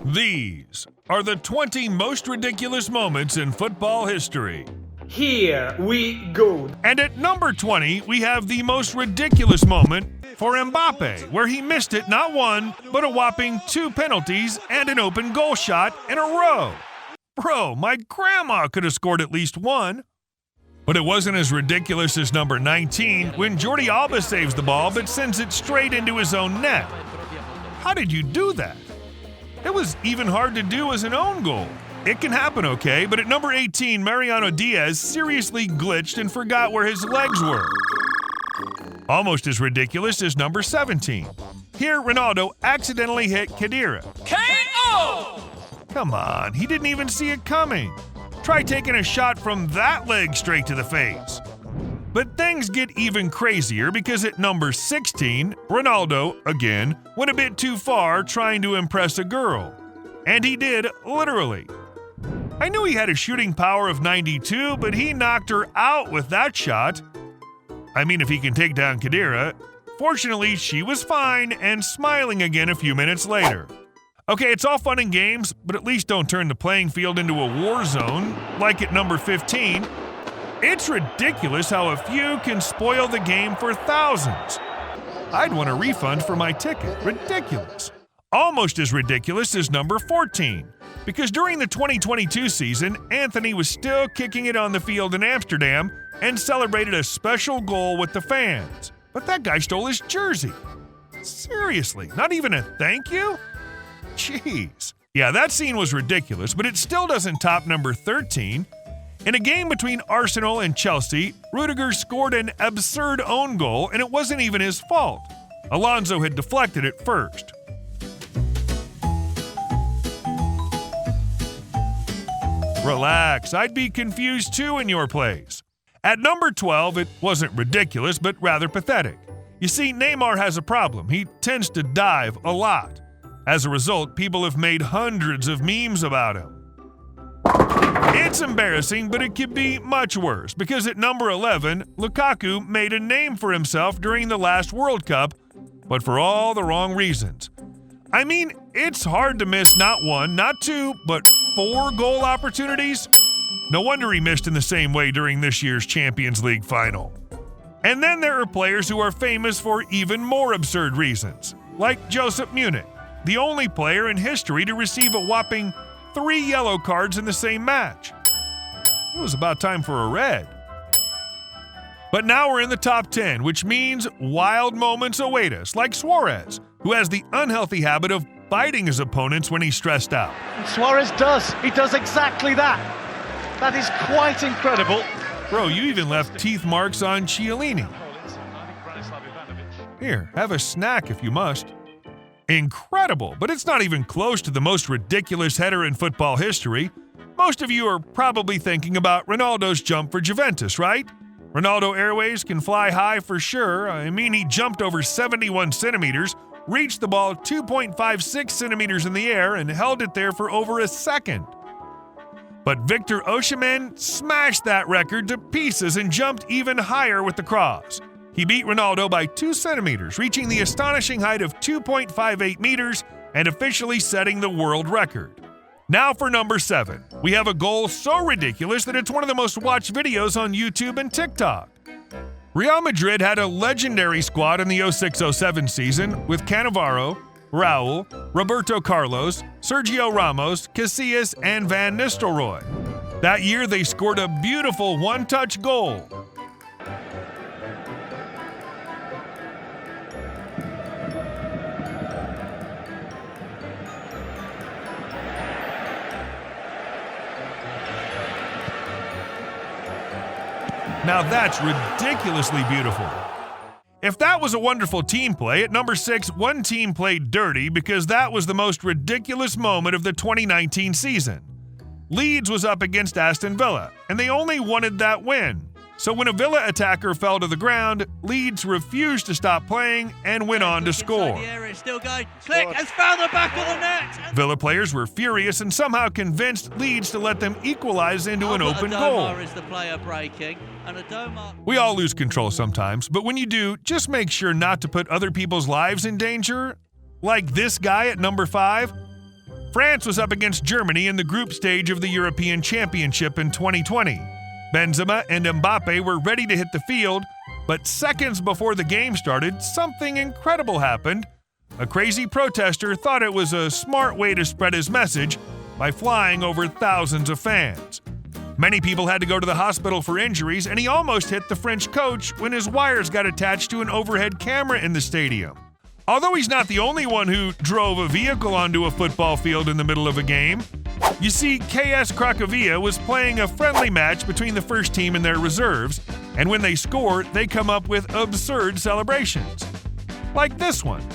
These are the 20 most ridiculous moments in football history. Here we go. And at number 20, we have the most ridiculous moment for Mbappe, where he missed it not one, but a whopping 2 penalties and an open goal shot in a row. Bro, my grandma could have scored at least one. But it wasn't as ridiculous as number 19 when Jordi Alba saves the ball but sends it straight into his own net. How did you do that? It was even hard to do as an own goal. It can happen, okay, but at number 18, Mariano Diaz seriously glitched and forgot where his legs were. Almost as ridiculous as number 17. Here, Ronaldo accidentally hit Khedira. KO! Come on, he didn't even see it coming. Try taking a shot from that leg straight to the face. But things get even crazier because at number 16, Ronaldo, again, went a bit too far trying to impress a girl. And he did, literally. I knew he had a shooting power of 92, but he knocked her out with that shot. I mean, if he can take down Khedira. Fortunately, she was fine and smiling again a few minutes later. Okay, it's all fun and games, but at least don't turn the playing field into a war zone, like at number 15. It's ridiculous how a few can spoil the game for thousands. I'd want a refund for my ticket. Ridiculous. Almost as ridiculous as number 14, because during the 2022 season, Anthony was still kicking it on the field in Amsterdam and celebrated a special goal with the fans. But that guy stole his jersey. Seriously, not even a thank you? Jeez. Yeah, that scene was ridiculous, but it still doesn't top number 13. In a game between Arsenal and Chelsea, Rudiger scored an absurd own goal, and it wasn't even his fault. Alonso had deflected it first. Relax, I'd be confused too in your place. At number 12, it wasn't ridiculous, but rather pathetic. You see, Neymar has a problem. He tends to dive a lot. As a result, people have made hundreds of memes about him. It's embarrassing, but it could be much worse, because at number 11, Lukaku made a name for himself during the last World Cup, but for all the wrong reasons. I mean, it's hard to miss not 1, not 2, but 4 goal opportunities. No wonder he missed in the same way during this year's Champions League final. And then there are players who are famous for even more absurd reasons, like Joseph Munich, the only player in history to receive a whopping 3 yellow cards in the same match. It was about time for a red. But now we're in the top 10, which means wild moments await us, like Suarez, who has the unhealthy habit of biting his opponents when he's stressed out. Suarez does. He does exactly that. That is quite incredible. Bro, you even left teeth marks on Chiellini. Here, have a snack if you must. Incredible, but it's not even close to the most ridiculous header in football history. Most of you are probably thinking about Ronaldo's jump for Juventus, right? Ronaldo Airways can fly high for sure. I mean, he jumped over 71 centimeters, reached the ball 2.56 centimeters in the air, and held it there for over a second. But Victor Osimhen smashed that record to pieces and jumped even higher with the cross. He beat Ronaldo by 2 centimeters, reaching the astonishing height of 2.58 meters and officially setting the world record. Now for number 7. We have a goal so ridiculous that it's one of the most watched videos on YouTube and TikTok. Real Madrid had a legendary squad in the 06-07 season with Cannavaro, Raul, Roberto Carlos, Sergio Ramos, Casillas, and Van Nistelrooy. That year they scored a beautiful one-touch goal. Now that's ridiculously beautiful. If that was a wonderful team play, at number 6, one team played dirty because that was the most ridiculous moment of the 2019 season. Leeds was up against Aston Villa, and they only wanted that win. So when a Villa attacker fell to the ground, Leeds refused to stop playing and went on to score. Still going. Click has found the back of the net. Villa players were furious and somehow convinced Leeds to let them equalize into an open goal. Is the player breaking, and we all lose control sometimes, but when you do, just make sure not to put other people's lives in danger Like this guy at number 5? France was up against Germany in the group stage of the European Championship in 2020. Benzema and Mbappe were ready to hit the field, but seconds before the game started, something incredible happened. A crazy protester thought it was a smart way to spread his message by flying over thousands of fans. Many people had to go to the hospital for injuries, and he almost hit the French coach when his wires got attached to an overhead camera in the stadium. Although he's not the only one who drove a vehicle onto a football field in the middle of a game. You see, KS Cracovia was playing a friendly match between the first team and their reserves, and when they score, they come up with absurd celebrations. Like this one.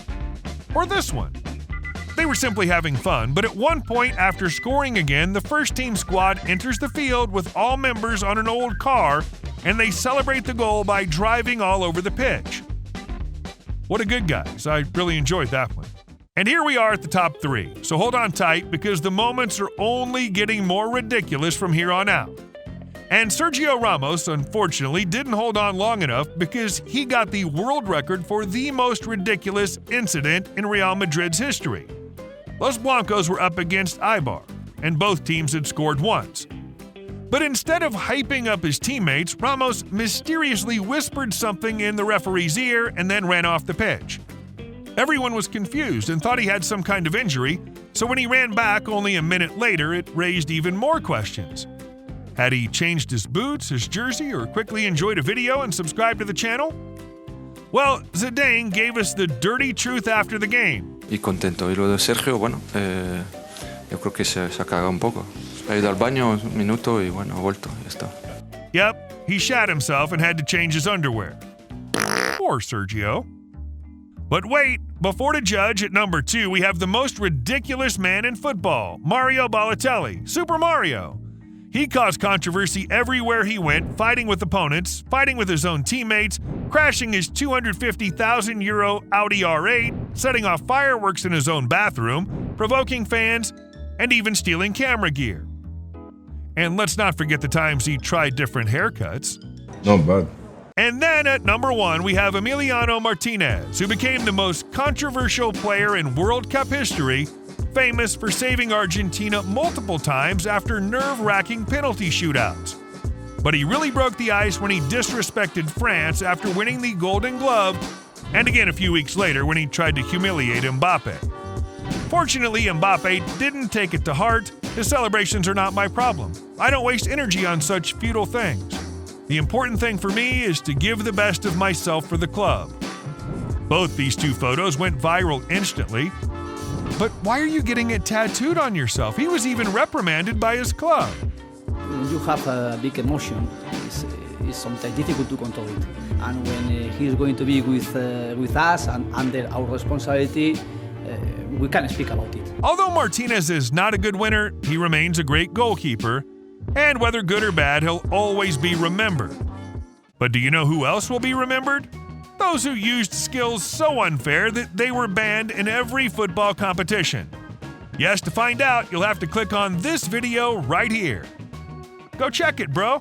Or this one. They were simply having fun, but at one point after scoring again, the first team squad enters the field with all members on an old car, and they celebrate the goal by driving all over the pitch. What a good guys. I really enjoyed that one. And here we are at the top 3, so hold on tight because the moments are only getting more ridiculous from here on out. And Sergio Ramos, unfortunately, didn't hold on long enough because he got the world record for the most ridiculous incident in Real Madrid's history. Los Blancos were up against Eibar, and both teams had scored once. But instead of hyping up his teammates, Ramos mysteriously whispered something in the referee's ear and then ran off the pitch. Everyone was confused and thought he had some kind of injury, so when he ran back only a minute later, it raised even more questions. Had he changed his boots, his jersey, or quickly enjoyed a video and subscribed to the channel? Well, Zidane gave us the dirty truth after the game. Y contento. Y lo de Sergio, bueno, yo creo que se ha cagado un poco. Ha ido al baño un minuto y bueno, ha vuelto, ya está. Yep, he shat himself and had to change his underwear. Poor Sergio. But wait, before to judge, at number 2, we have the most ridiculous man in football, Mario Balotelli, Super Mario. He caused controversy everywhere he went, fighting with opponents, fighting with his own teammates, crashing his €250,000 Audi R8, setting off fireworks in his own bathroom, provoking fans, and even stealing camera gear. And let's not forget the times he tried different haircuts. Not bad. And then at number 1, we have Emiliano Martinez, who became the most controversial player in World Cup history, famous for saving Argentina multiple times after nerve-wracking penalty shootouts. But he really broke the ice when he disrespected France after winning the Golden Glove, and again a few weeks later when he tried to humiliate Mbappe. Fortunately, Mbappe didn't take it to heart. His celebrations are not my problem. I don't waste energy on such futile things. The important thing for me is to give the best of myself for the club. Both these 2 photos went viral instantly. But why are you getting it tattooed on yourself? He was even reprimanded by his club. When you have a big emotion, it's sometimes difficult to control it. And when he's going to be with us and under our responsibility, we can speak about it. Although Martinez is not a good winner, he remains a great goalkeeper. And whether good or bad, he'll always be remembered. But do you know who else will be remembered? Those who used skills so unfair that they were banned in every football competition. Yes, to find out, you'll have to click on this video right here. Go check it, bro.